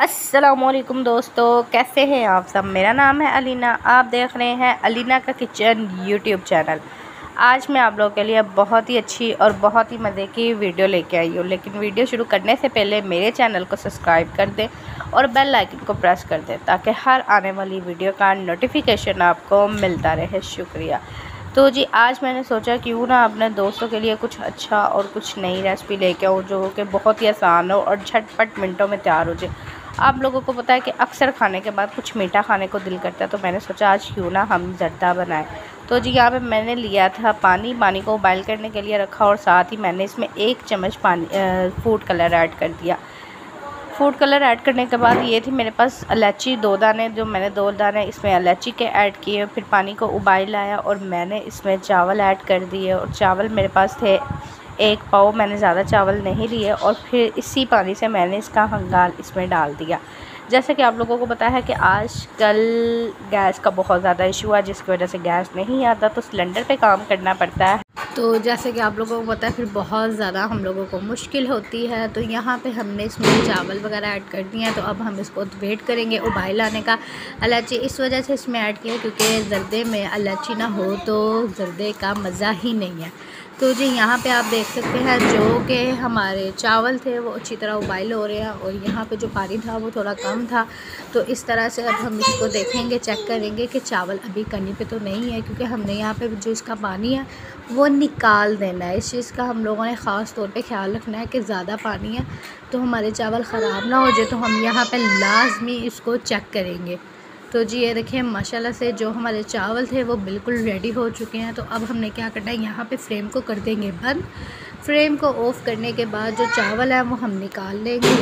अस्सलामुअलैकुम दोस्तों, कैसे हैं आप सब। मेरा नाम है अलीना, आप देख रहे हैं अलीना का किचन यूट्यूब चैनल। आज मैं आप लोगों के लिए बहुत ही अच्छी और बहुत ही मज़े की वीडियो लेके आई हूँ। लेकिन वीडियो शुरू करने से पहले मेरे चैनल को सब्सक्राइब कर दें और बेल आइकन को प्रेस कर दें ताकि हर आने वाली वीडियो का नोटिफिकेशन आपको मिलता रहे। शुक्रिया। तो जी, आज मैंने सोचा क्यों ना अपने दोस्तों के लिए कुछ अच्छा और कुछ नई रेसिपी लेके आऊँ जो कि बहुत ही आसान हो और झटपट मिनटों में तैयार हो जाए। आप लोगों को पता है कि अक्सर खाने के बाद कुछ मीठा खाने को दिल करता है, तो मैंने सोचा आज क्यों ना हम जर्दा बनाएं। तो जी, यहाँ पे मैंने लिया था पानी को उबाइल करने के लिए रखा और साथ ही मैंने इसमें 1 चम्मच फूड कलर ऐड कर दिया। फूड कलर ऐड करने के बाद ये थी मेरे पास इलायची 2 दाने, जो मैंने 2 दाने इसमें इलायची के ऐड किए। फिर पानी को उबाल आया और मैंने इसमें चावल ऐड कर दिए और चावल मेरे पास थे 1 पाव, मैंने ज़्यादा चावल नहीं लिए। और फिर इसी पानी से मैंने इसका हंगाल इसमें डाल दिया। जैसे कि आप लोगों को पता है कि आजकल गैस का बहुत ज़्यादा इशू है, जिसकी वजह से गैस नहीं आता तो सिलेंडर पे काम करना पड़ता है। तो जैसे कि आप लोगों को पता है फिर बहुत ज़्यादा हम लोगों को मुश्किल होती है। तो यहाँ पे हमने इसमें चावल वगैरह ऐड कर दिए हैं। तो अब हम इसको वेट करेंगे उबाइल आने का। इलायची इस वजह से इसमें ऐड किया क्योंकि जर्दे में इलायची ना हो तो जर्दे का मज़ा ही नहीं है। तो जी, यहाँ पे आप देख सकते हैं जो कि हमारे चावल थे वो अच्छी तरह उबाइल हो रहे हैं और यहाँ पे जो पानी था वो थोड़ा कम था। तो इस तरह से अब हम इसको देखेंगे, चेक करेंगे कि चावल अभी कनी पे तो नहीं है, क्योंकि हमने यहाँ पे जो इसका पानी है वो निकाल देना है। इस चीज़ का हम लोगों ने ख़ास तौर पे ख्याल रखना है कि ज़्यादा पानी है तो हमारे चावल ख़राब ना हो जाए। तो हम यहाँ पे लाजमी इसको चेक करेंगे। तो जी, ये देखिए माशाल्लाह से जो हमारे चावल थे वो बिल्कुल रेडी हो चुके हैं। तो अब हमने क्या करना है, यहाँ पे फ्लेम को कर देंगे बंद। फ्लेम को ऑफ़ करने के बाद जो चावल है वो हम निकाल लेंगे।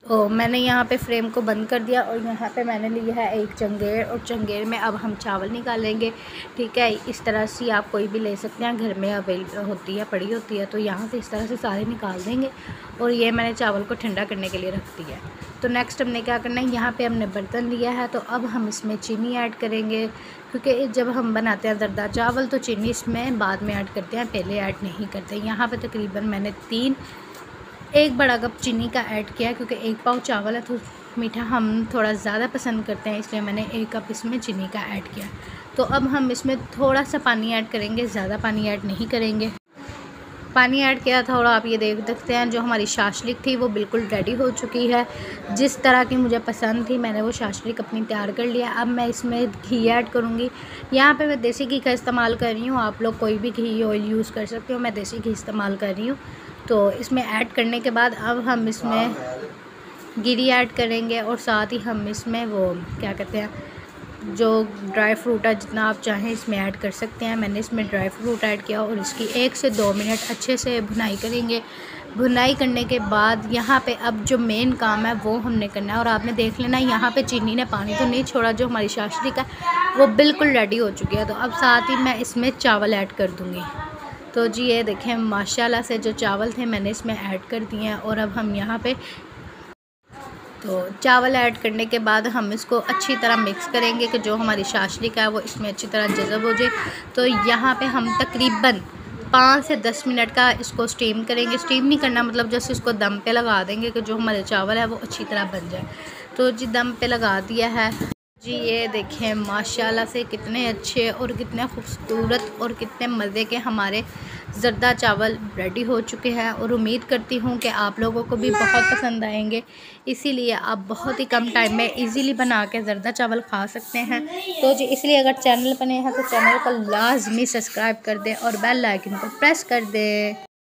तो मैंने यहाँ पे फ्लेम को बंद कर दिया और यहाँ पे मैंने लिया है 1 चंगेड़ और चंगेड़ में अब हम चावल निकालेंगे। ठीक है, इस तरह से आप कोई भी ले सकते हैं, घर में अवेलेबल होती है, पड़ी होती है। तो यहाँ से इस तरह से सारे निकाल देंगे और ये मैंने चावल को ठंडा करने के लिए रख दिया है। तो नेक्स्ट हमने क्या करना है, यहाँ पर हमने बर्तन लिया है तो अब हम इसमें चीनी ऐड करेंगे, क्योंकि जब हम बनाते हैं जर्दा चावल तो चीनी इसमें बाद में ऐड करते हैं, पहले ऐड नहीं करते। यहाँ पर तकरीबन मैंने 1 बड़ा कप चीनी का ऐड किया, क्योंकि 1 पाव चावल है तो मीठा हम थोड़ा ज़्यादा पसंद करते हैं, इसलिए मैंने 1 कप इसमें चीनी का ऐड किया। तो अब हम इसमें थोड़ा सा पानी ऐड करेंगे, ज़्यादा पानी ऐड नहीं करेंगे। पानी ऐड किया था और आप ये देख सकते हैं जो हमारी शाशलिक थी वो बिल्कुल रेडी हो चुकी है। जिस तरह की मुझे पसंद थी मैंने वो शाशलिक अपनी तैयार कर लिया। अब मैं इसमें घी ऐड करूँगी। यहाँ पे मैं देसी घी का इस्तेमाल कर रही हूँ, आप लोग कोई भी घी ऑयल यूज़ कर सकते हो, मैं देसी घी इस्तेमाल कर रही हूँ। तो इसमें ऐड करने के बाद अब हम इसमें गिरी ऐड करेंगे और साथ ही हम इसमें वो क्या कहते हैं, जो ड्राई फ्रूट है जितना आप चाहें इसमें ऐड कर सकते हैं। मैंने इसमें ड्राई फ्रूट ऐड किया और इसकी 1 से 2 मिनट अच्छे से भुनाई करेंगे। भुनाई करने के बाद यहाँ पे अब जो मेन काम है वो हमने करना है। और आपने देख लेना यहाँ पे चीनी ने पानी तो नहीं छोड़ा, जो हमारी शाशलिक है वो बिल्कुल रेडी हो चुकी है। तो अब साथ ही मैं इसमें चावल ऐड कर दूँगी। तो जी, ये देखें माशाल्लाह से जो चावल थे मैंने इसमें ऐड कर दिए हैं। और अब हम यहाँ पे तो चावल ऐड करने के बाद हम इसको अच्छी तरह मिक्स करेंगे कि जो हमारी शाशलिक है वो इसमें अच्छी तरह जज़ब हो जाए। तो यहाँ पे हम तकरीबन 5 से 10 मिनट का इसको स्टीम करेंगे। स्टीम नहीं करना, मतलब जैसे इसको दम पे लगा देंगे कि जो हमारे चावल है वो अच्छी तरह बन जाए। तो जी, दम पे लगा दिया है। जी, ये देखें माशाल्लाह से कितने अच्छे और कितने खूबसूरत और कितने मज़े के हमारे जर्दा चावल रेडी हो चुके हैं। और उम्मीद करती हूँ कि आप लोगों को भी बहुत पसंद आएंगे, इसीलिए आप बहुत ही कम टाइम में इजीली बना के जर्दा चावल खा सकते हैं। तो जी, इसलिए अगर चैनल बने हैं तो चैनल को लाजमी सब्सक्राइब कर दें और बेल आइकन को प्रेस कर दें।